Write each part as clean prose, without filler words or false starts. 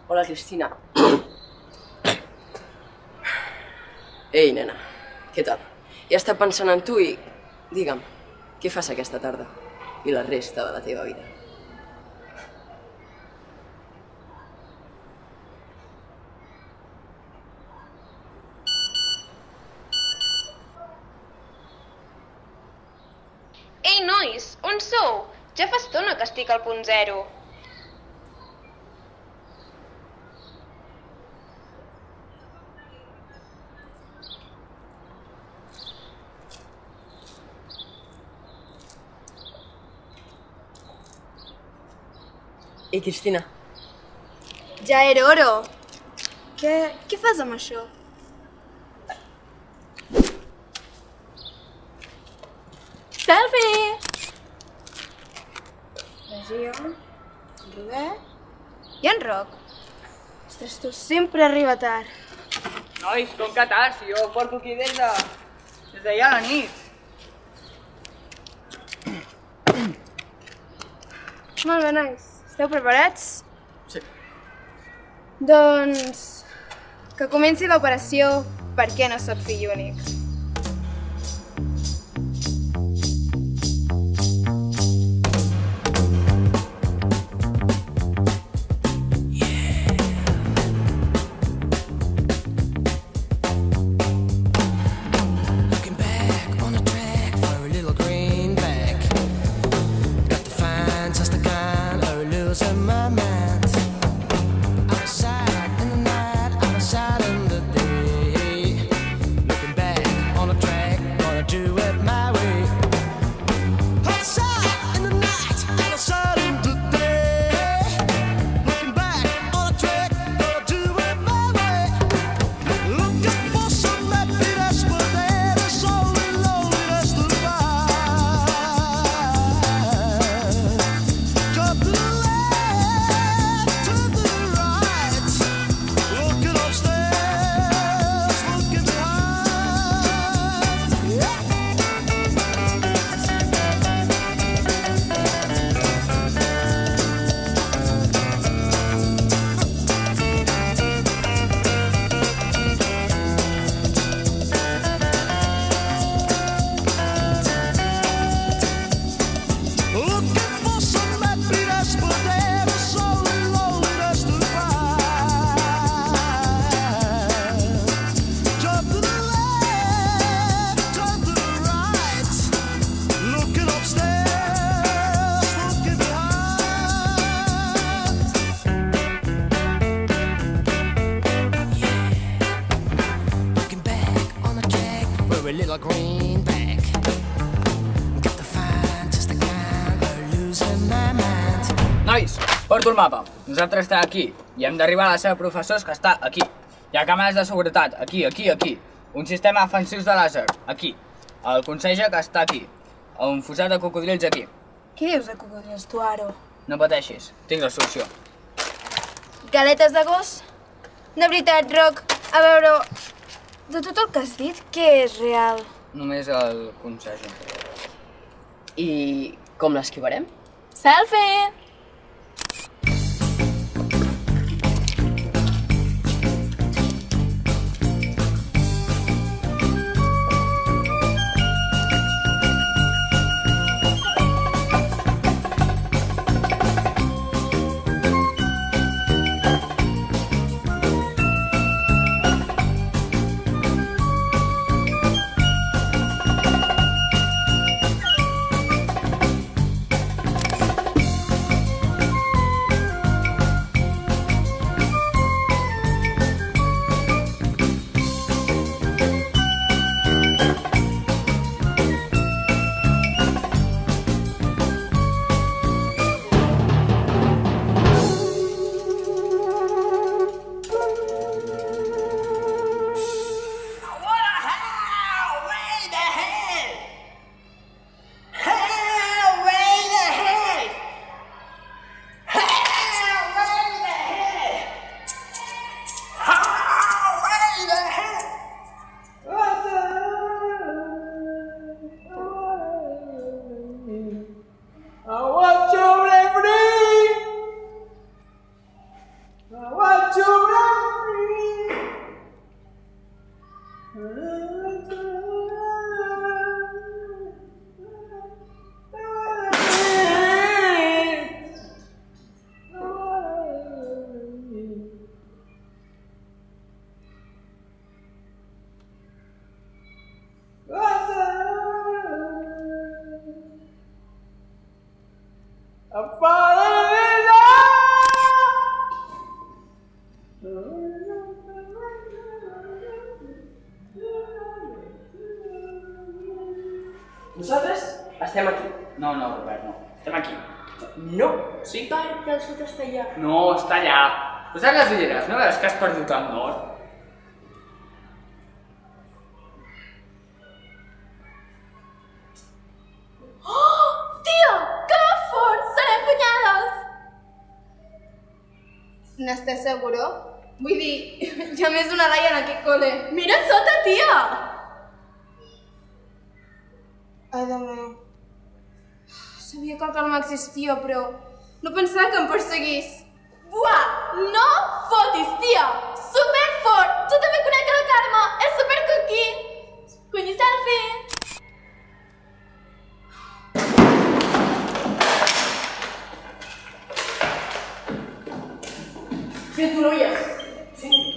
Hola, Cristina. Ei, nena, què tal? Ja està pensant en tu i... Digue'm, què fas aquesta tarda? I la resta de la teva vida? Ei, nois, on sou? Ja fa estona que estic al punt zero. Ei, Cristina. Ja era hora. Què fas amb això? Selfie! La Gio, en Robert i en Roc. Ostres, tu sempre arriba tard. Nois, com que tard? Si jo porto aquí des d'ahir a la nit. Molt bé, nois. Esteu preparats? Sí. Doncs... que comenci l'operació Per què no soc fill únic. Nois, porto el mapa. Nosaltres estem aquí i hem d'arribar a la seva de professors, que està aquí. Hi ha càmeres de seguretat, aquí. Un sistema defensius de làser, aquí. El conseja, que està aquí. Un fossat de cocodrils, aquí. Què dius de cocodrils, tu, Aro? No pateixis, tinc la solució. Galetes de gos? De veritat, Roc, a veure... De tot el que has dit, què és real? Només el conseja. I com l'esquivarem? Selfie! Nosaltres estem aquí. No, Robert, no. Estem aquí. No. Sí? Perquè el sud està allà. No, està allà. Posa't les ulleres, no veus que has perdut el nord? Tio, que fort! Serem cunyades! N'estàs seguro? Vull dir, hi ha més d'una Laia en aquest col·le. Mira sota, tia! Ai, Déu meu. Sabia que el karma existia, però no pensava que em perseguís. Buah! No fotis, tia! Super fort! Jo també conec el karma! És super coquí! Conyi selfie! Sento, noies. Sento.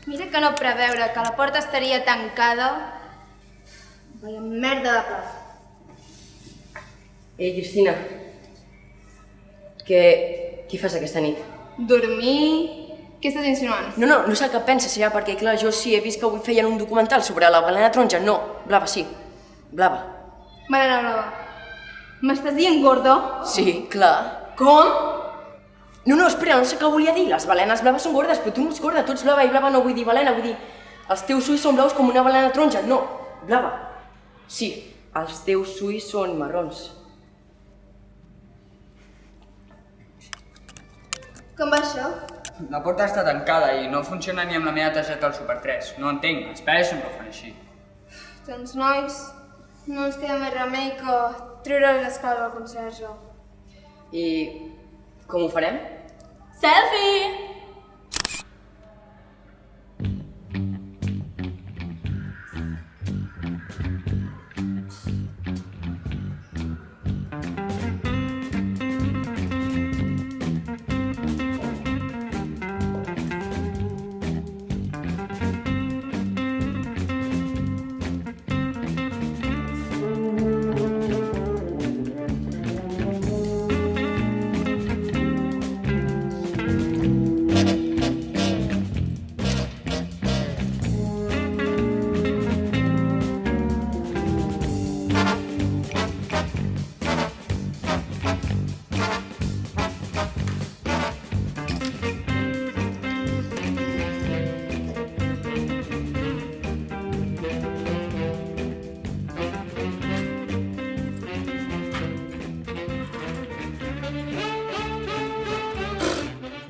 Mira que no preveure que la porta estaria tancada. Vaya merda de pla. Ei, Cristina. Què fas aquesta nit? Dormir... Què estàs insinuant? No sé què penses, ja, perquè clar, jo sí he vist que avui feien un documental sobre la balena taronja. No, blava, sí. Blava. Balena blava. M'estàs dient gordo? Sí, clar. Com? No, espera, no sé què volia dir. Les balenes blaves són gordes, però tu no ets gorda. Tu ets blava i blava no vull dir balena, vull dir... Els teus ulls són blaus com una balena taronja. No, blava. Sí, els teus ulls són marrons. Com va això? La porta està tancada i no funciona ni amb la meva targeta del Super 3. No entenc, els pares sempre ho fan així. Doncs, nois, no ens queda més remei que treure les claus al conserge. I com ho farem? Selfie!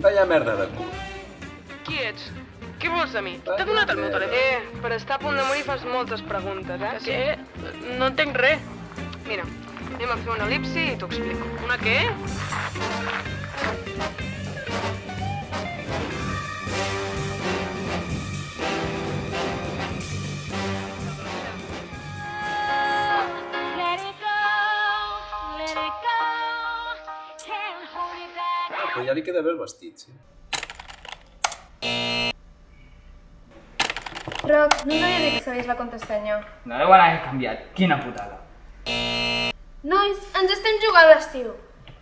Vaya merda de cul. Qui ets? Què vols de mi? T'ha donat el meu telèfon? Per estar a punt de morir fas moltes preguntes, eh? Què? No entenc res. Mira, anem a fer una elipsi i t'ho explico. Una què? Però ja li queda bé el vestit, sí. Roc, no m'havia dit que sabies la contrasenya. No deu haver canviat. Quina putada. Nois, ens estem jugant l'estiu.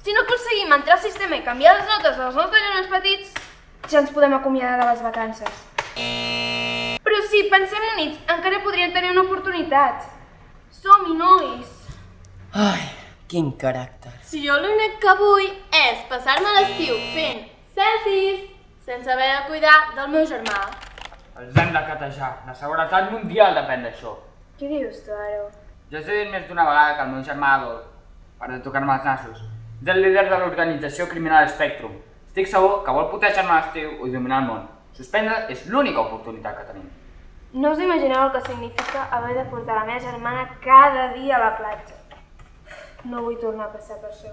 Si no aconseguim entrar al sistema i canviar les notes dels nostres germans petits, ja ens podem acomiadar de les vacances. Però si pensem units, encara podríem tenir una oportunitat. Som-hi, nois! Ai, quin caràcter. Si jo l'únic que vull és passar-me l'estiu fent selfies sense haver de cuidar del meu germà. Els hem de catejar. La seguretat mundial depèn d'això. Què dius tu, Aro? Ja s'ha dit més d'una vegada que el meu germà Adolf, per de tocar-me els nassos, és el líder de l'organització criminal Spectrum. Estic segur que vol putejar-me a l'estiu i dominar el món. Suspendre és l'única oportunitat que tenim. No us imagineu el que significa haver de portar la meva germana cada dia a la platja. No vull tornar a passar per això.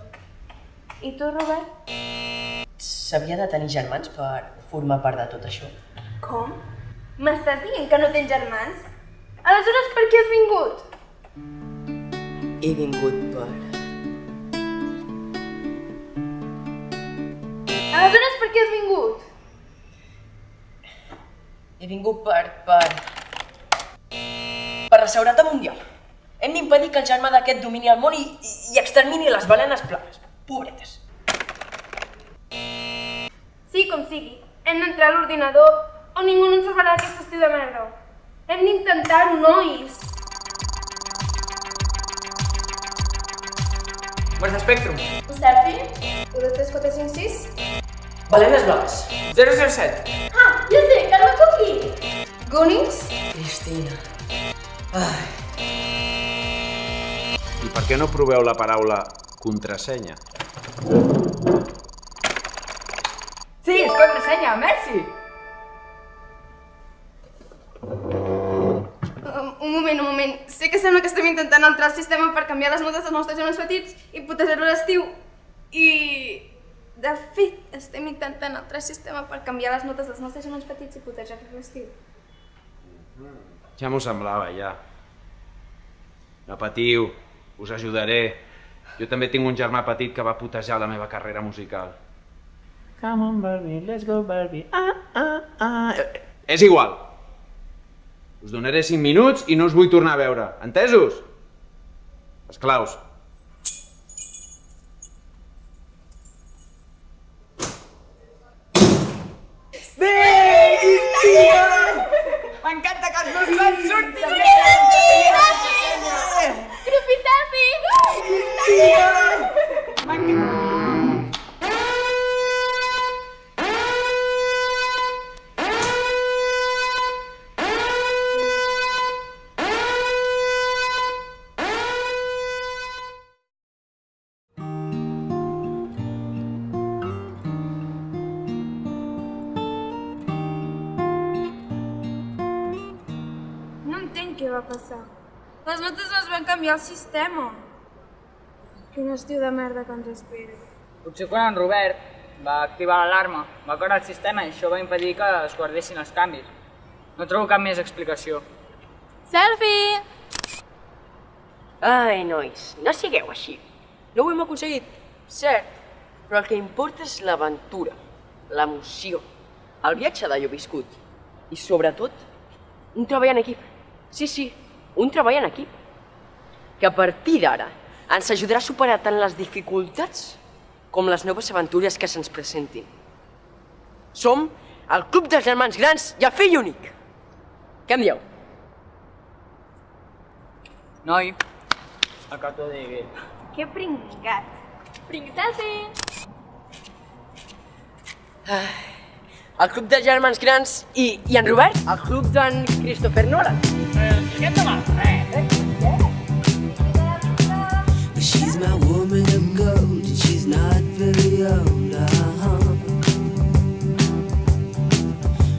I tu, Robert? S'havia de tenir germans per formar part de tot això. Com? M'estàs dient que no tens germans? Aleshores, per què has vingut? He vingut per... Aleshores, per què has vingut? He vingut per la seguretat mundial. Hem d'impedir que el germà d'aquest domini el món i extermini les balenes plagues. Pobretes. Sí, com sigui. Hem d'entrar a l'ordinador o ningú no ens salvarà d'aquest estiu de merda. Hem d'intentar-ho, nois. Where's the Spectrum? Un selfie? 1, 2, 3, 4, 5, 6. Balenes blaves. 007. Ah, ja sé, Carme Cookie! Goonies? Cristina. I per què no proveu la paraula contrasenya? Sí, és contrasenya, merci! Un moment. Sé que sembla que estem intentant entrar al sistema per canviar les notes dels nostres germans petits i putejar-lo a l'estiu. De fet, estem intentant entrar al sistema per canviar les notes dels nostres germans petits i putejar-los a l'estiu. Ja m'ho semblava, ja. No patiu, us ajudaré. Jo també tinc un germà petit que va putejar la meva carrera musical. Come on, Barbie, let's go, Barbie. És igual. Us donaré 5 minuts i no us vull tornar a veure. Entesos? Esclaus. M'encanta que els meus plans surtin! Grupi selfie! No entenc què va passar. Les notes les van canviar al sistema. Quin estiu de merda que ens espera. Potser quan en Robert va activar l'alarma, va córrer el sistema i això va impedir que es guardessin els canvis. No trobo cap més explicació. Selfie! Ai, nois, no sigueu així. No ho hem aconseguit, cert, però el que importa és l'aventura, l'emoció, el viatge d'allò viscut i, sobretot, un treball en equip. Sí, un treball en equip, que a partir d'ara ens ajudarà a superar tant les dificultats com les noves aventures que se'ns presentin. Som el Club dels Germans Grans i el Fill Únic. Què em dieu? Noi, el que t'ho digui. Que pringat. Selfie! El Club dels Germans Grans i en Robert? El Club d'en Christopher Nolan. Què et demà? She's my woman of gold, and she's not very old,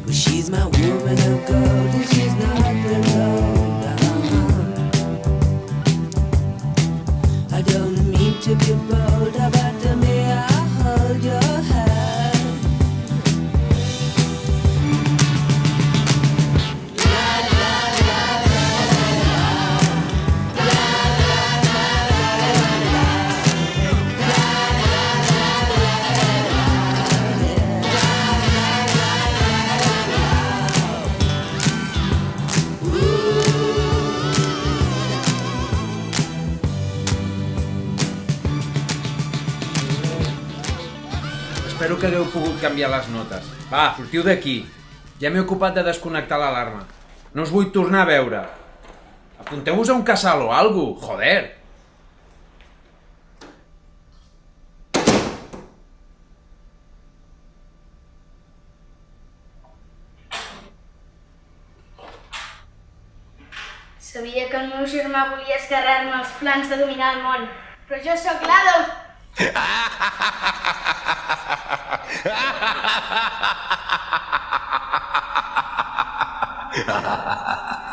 Well, she's my woman of gold, and she's not very old, I don't mean to be bold, but may I hold your hand? Espero que hagueu pogut canviar les notes. Va, sortiu d'aquí. Ja m'he ocupat de desconnectar l'alarma. No us vull tornar a veure. Apunteu-vos a un casal o algo, joder. Sabia que el meu germà volia esquerrar-me els plans de dominar el món, però jo sóc l'Adolf! Ha ha ha ha ha!